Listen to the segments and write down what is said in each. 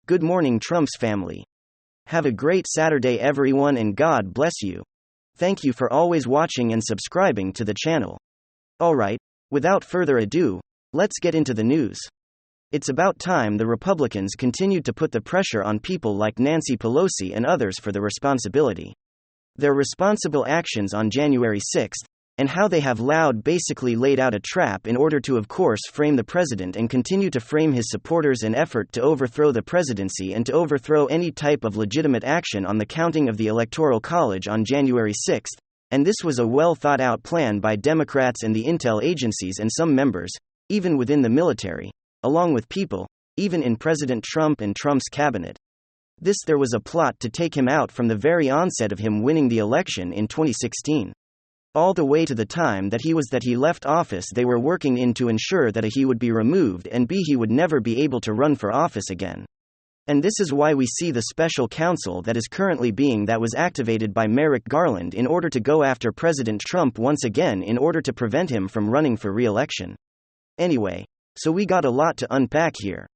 Good morning, Trump's family. Have a great Saturday, everyone, and God bless you. Thank you for always watching and subscribing to the channel. Alright, without further ado, let's get into the news. It's about time the Republicans continued to put the pressure on people like Nancy Pelosi and others for the responsibility. Their responsible actions on January 6th, and how they have basically laid out a trap in order to, of course, frame the president and continue to frame his supporters in effort to overthrow the presidency and to overthrow any type of legitimate action on the counting of the Electoral College on January 6th, and this was a well-thought-out plan by Democrats and the intel agencies and some members, even within the military, along with people, even in President Trump and Trump's cabinet. There was a plot to take him out from the very onset of him winning the election in 2016. All the way to the time that he left office, they were working in to ensure that A, he would be removed, and B, he would never be able to run for office again. And this is why we see the special counsel that is currently that was activated by Merrick Garland in order to go after President Trump once again in order to prevent him from running for re-election. Anyway, so we got a lot to unpack here.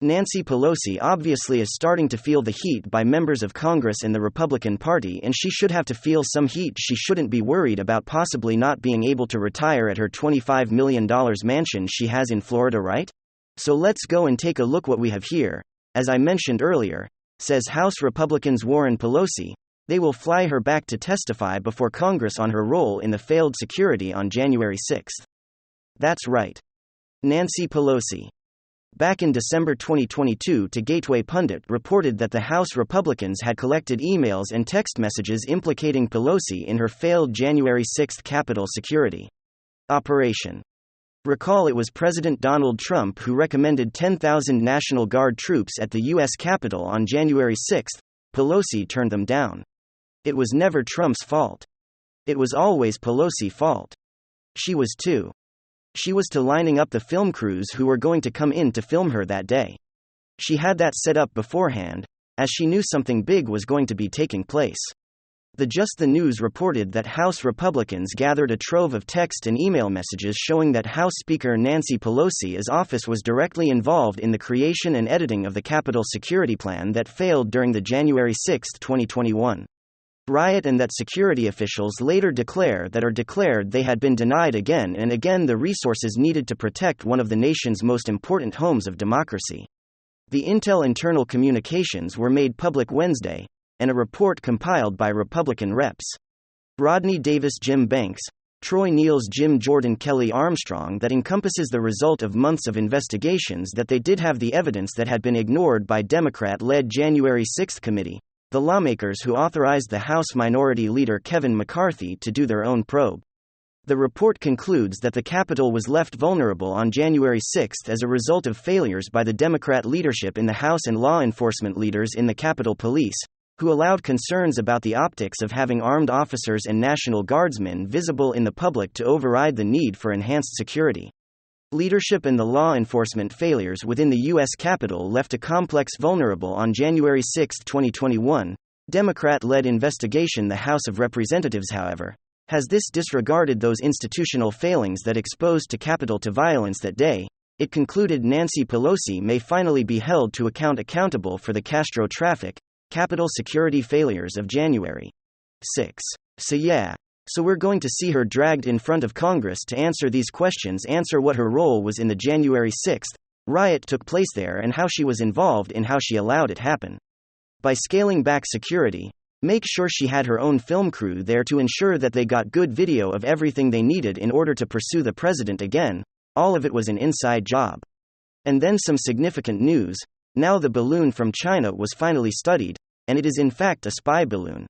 Nancy Pelosi obviously is starting to feel the heat by members of Congress and the Republican Party, and she should have to feel some heat. She shouldn't be worried about possibly not being able to retire at her $25 million mansion she has in Florida, right? So let's go and take a look what we have here. As I mentioned earlier, says House Republicans Warren Pelosi, they will fly her back to testify before Congress on her role in the failed security on January 6th. That's right. Nancy Pelosi. Back in December 2022, Gateway Pundit reported that the House Republicans had collected emails and text messages implicating Pelosi in her failed January 6 Capitol security operation. Recall it was President Donald Trump who recommended 10,000 National Guard troops at the U.S. Capitol on January 6. Pelosi turned them down. It was never Trump's fault. It was always Pelosi's fault. She was to lining up the film crews who were going to come in to film her that day. She had that set up beforehand, as she knew something big was going to be taking place. The News reported that House Republicans gathered a trove of text and email messages showing that House Speaker Nancy Pelosi's office was directly involved in the creation and editing of the Capitol security plan that failed during the January 6, 2021 riot, and that security officials later declared they had been denied again and again the resources needed to protect one of the nation's most important homes of democracy. The Intel internal communications were made public Wednesday, and a report compiled by Republican Reps. Rodney Davis, Jim Banks, Troy Niels, Jim Jordan, Kelly Armstrong that encompasses the result of months of investigations that they did have the evidence that had been ignored by Democrat-led January 6 committee, the lawmakers who authorized the House Minority Leader Kevin McCarthy to do their own probe. The report concludes that the Capitol was left vulnerable on January 6 as a result of failures by the Democrat leadership in the House and law enforcement leaders in the Capitol Police, who allowed concerns about the optics of having armed officers and National Guardsmen visible in the public to override the need for enhanced security. Leadership and the law enforcement failures within the U.S. Capitol left a complex vulnerable on January 6, 2021. Democrat-led investigation. The House of Representatives, however, has disregarded those institutional failings that exposed to Capitol to violence that day. It concluded Nancy Pelosi may finally be held to accountable for the Castro traffic, Capitol security failures of January 6. So we're going to see her dragged in front of Congress to answer these questions, answer what her role was in the January 6 riot took place there and how she was involved in how she allowed it happen. By scaling back security, make sure she had her own film crew there to ensure that they got good video of everything they needed in order to pursue the president again. All of it was an inside job. And then some significant news. Now the balloon from China was finally studied, and it is in fact a spy balloon.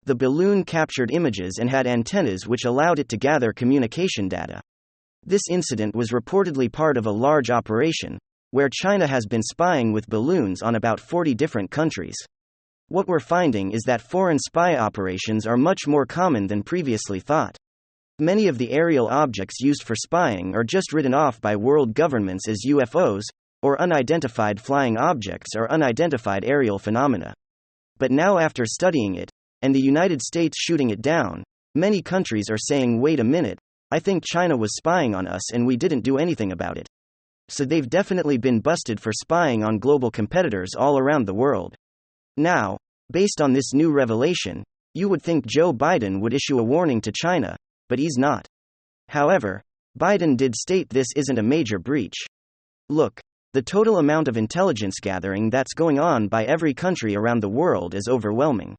The balloon captured images and had antennas which allowed it to gather communication data. This incident was reportedly part of a large operation, where China has been spying with balloons on about 40 different countries. What we're finding is that foreign spy operations are much more common than previously thought. Many of the aerial objects used for spying are just written off by world governments as UFOs, or unidentified flying objects or unidentified aerial phenomena. But now, after studying it, and the United States shooting it down, many countries are saying, wait a minute, I think China was spying on us and we didn't do anything about it. So they've definitely been busted for spying on global competitors all around the world. Now, based on this new revelation, you would think Joe Biden would issue a warning to China, but he's not. However, Biden did state this isn't a major breach. Look, the total amount of intelligence gathering that's going on by every country around the world is overwhelming.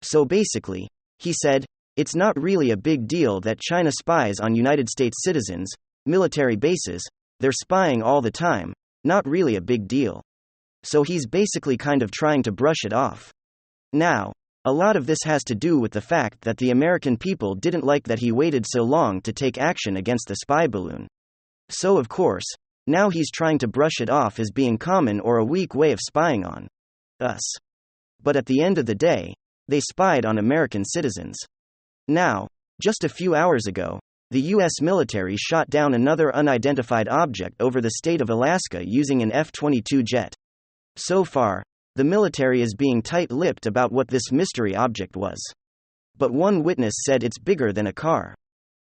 So basically, he said, it's not really a big deal that China spies on United States citizens, military bases, they're spying all the time, not really a big deal. So he's basically kind of trying to brush it off. Now, a lot of this has to do with the fact that the American people didn't like that he waited so long to take action against the spy balloon. So of course, now he's trying to brush it off as being common or a weak way of spying on us. But at the end of the day, they spied on American citizens. Now, just a few hours ago, the U.S. military shot down another unidentified object over the state of Alaska using an F-22 jet. So far, the military is being tight-lipped about what this mystery object was. But one witness said it's bigger than a car.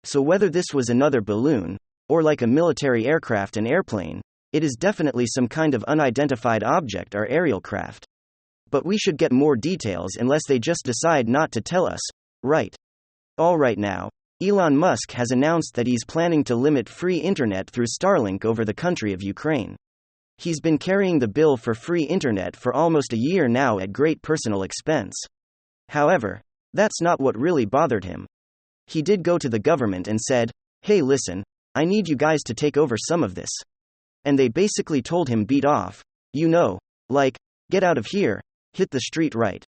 So whether this was another balloon, or like a military aircraft and airplane, it is definitely some kind of unidentified object or aerial craft. But we should get more details unless they just decide not to tell us, right? Alright now, Elon Musk has announced that he's planning to limit free internet through Starlink over the country of Ukraine. He's been carrying the bill for free internet for almost a year now at great personal expense. However, that's not what really bothered him. He did go to the government and said, hey listen, I need you guys to take over some of this. And they basically told him beat off, like, get out of here, hit the street right.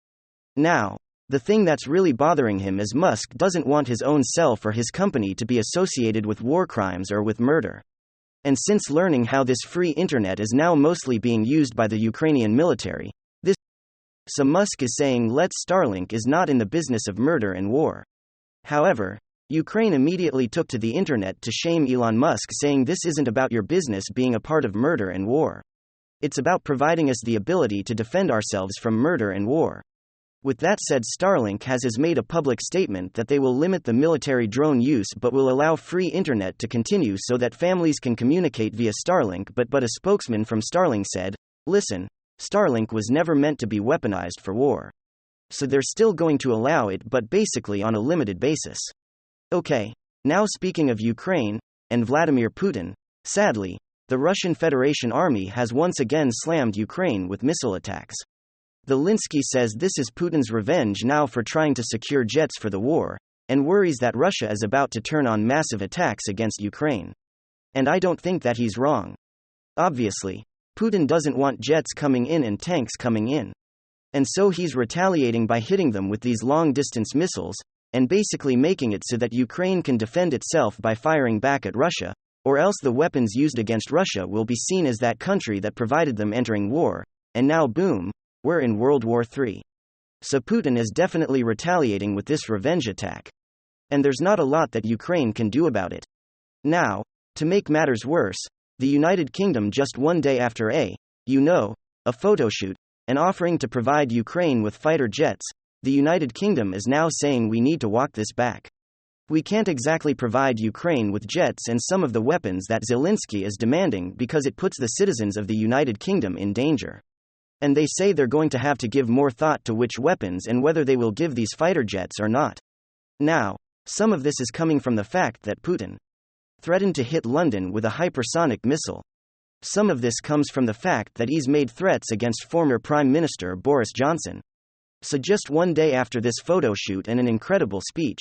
Now, the thing that's really bothering him is Musk doesn't want his own self or his company to be associated with war crimes or with murder. And since learning how this free internet is now mostly being used by the Ukrainian military, so Musk is saying let's Starlink is not in the business of murder and war. However, Ukraine immediately took to the internet to shame Elon Musk, saying this isn't about your business being a part of murder and war. It's about providing us the ability to defend ourselves from murder and war. With that said, Starlink has made a public statement that they will limit the military drone use but will allow free internet to continue so that families can communicate via Starlink. But a spokesman from Starlink said, listen, Starlink was never meant to be weaponized for war. So they're still going to allow it, but basically on a limited basis. Okay, now speaking of Ukraine and Vladimir Putin, sadly, the Russian Federation Army has once again slammed Ukraine with missile attacks. Zelensky says this is Putin's revenge now for trying to secure jets for the war, and worries that Russia is about to turn on massive attacks against Ukraine. And I don't think that he's wrong. Obviously, Putin doesn't want jets coming in and tanks coming in. And so he's retaliating by hitting them with these long-distance missiles, and basically making it so that Ukraine can defend itself by firing back at Russia, or else the weapons used against Russia will be seen as that country that provided them entering war, and now boom, we're in World War III. So Putin is definitely retaliating with this revenge attack. And there's not a lot that Ukraine can do about it. Now, to make matters worse, the United Kingdom just one day after a photoshoot, and offering to provide Ukraine with fighter jets, the United Kingdom is now saying we need to walk this back. We can't exactly provide Ukraine with jets and some of the weapons that Zelensky is demanding because it puts the citizens of the United Kingdom in danger. And they say they're going to have to give more thought to which weapons and whether they will give these fighter jets or not. Now, some of this is coming from the fact that Putin threatened to hit London with a hypersonic missile. Some of this comes from the fact that he's made threats against former Prime Minister Boris Johnson. So just one day after this photo shoot and an incredible speech,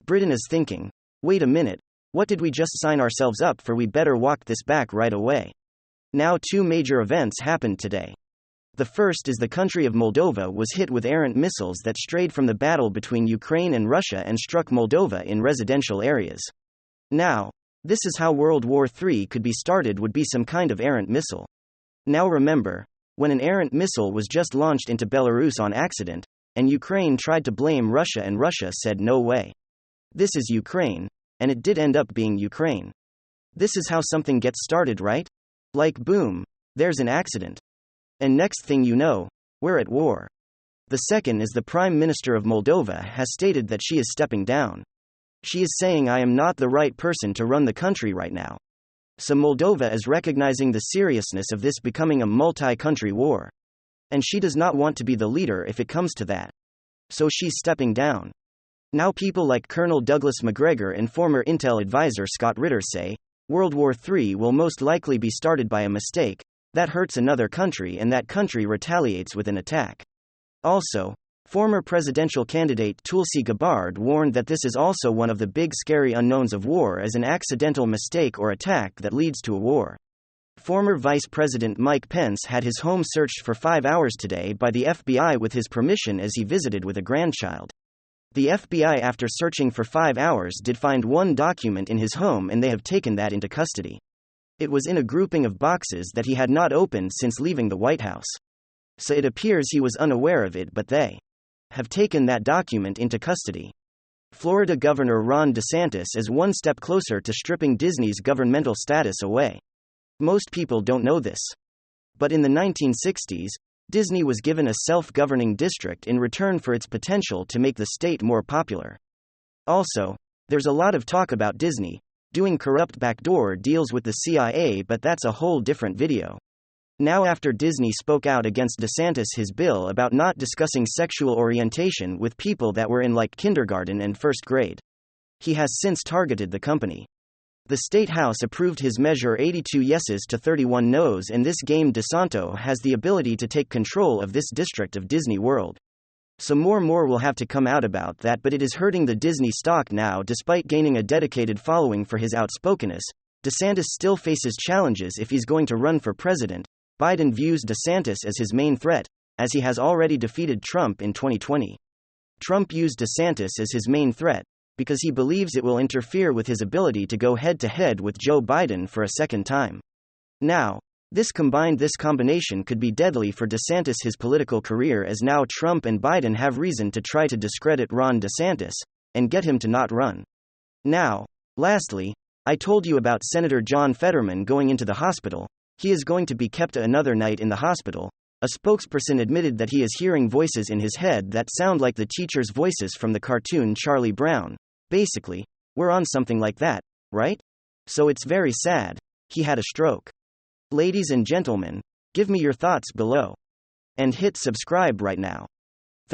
Britain is thinking, wait a minute, what did we just sign ourselves up for? We better walk this back right away. Now two major events happened today. The first is the country of Moldova was hit with errant missiles that strayed from the battle between Ukraine and Russia and struck Moldova in residential areas. Now, this is how World War III could be started, would be some kind of errant missile. Now remember, when an errant missile was just launched into Belarus on accident, and Ukraine tried to blame Russia and Russia said no way. This is Ukraine, and it did end up being Ukraine. This is how something gets started, right? Like boom, there's an accident. And next thing you know, we're at war. The second is the Prime Minister of Moldova has stated that she is stepping down. She is saying I am not the right person to run the country right now. So Moldova is recognizing the seriousness of this becoming a multi-country war. And she does not want to be the leader if it comes to that. So she's stepping down. Now people like Colonel Douglas Macgregor and former Intel advisor Scott Ritter say, World War III will most likely be started by a mistake, that hurts another country and that country retaliates with an attack. Also, former presidential candidate Tulsi Gabbard warned that this is also one of the big scary unknowns of war as an accidental mistake or attack that leads to a war. Former Vice President Mike Pence had his home searched for 5 hours today by the FBI with his permission as he visited with a grandchild. The FBI, after searching for 5 hours, did find one document in his home and they have taken that into custody. It was in a grouping of boxes that he had not opened since leaving the White House. So it appears he was unaware of it, but they have taken that document into custody. Florida Governor Ron DeSantis is one step closer to stripping Disney's governmental status away. Most people don't know this. But in the 1960s, Disney was given a self-governing district in return for its potential to make the state more popular. Also, there's a lot of talk about Disney doing corrupt backdoor deals with the CIA, but that's a whole different video. Now, after Disney spoke out against DeSantis his bill about not discussing sexual orientation with people that were in like kindergarten and first grade, he has since targeted the company. The State House approved his measure 82 yeses to 31 noes, and this game DeSanto has the ability to take control of this district of Disney World. So more will have to come out about that, but it is hurting the Disney stock now. Despite gaining a dedicated following for his outspokenness, DeSantis still faces challenges if he's going to run for president. Biden views DeSantis as his main threat, as he has already defeated Trump in 2020. Trump used DeSantis as his main threat because he believes it will interfere with his ability to go head-to-head with Joe Biden for a second time. Now, this combination could be deadly for DeSantis' his political career, as now Trump and Biden have reason to try to discredit Ron DeSantis and get him to not run. Now, lastly, I told you about Senator John Fetterman going into the hospital. He is going to be kept another night in the hospital. A spokesperson admitted that he is hearing voices in his head that sound like the teacher's voices from the cartoon Charlie Brown. Basically, we're on something like that, right? So it's very sad. He had a stroke. Ladies and gentlemen, give me your thoughts below. And hit subscribe right now.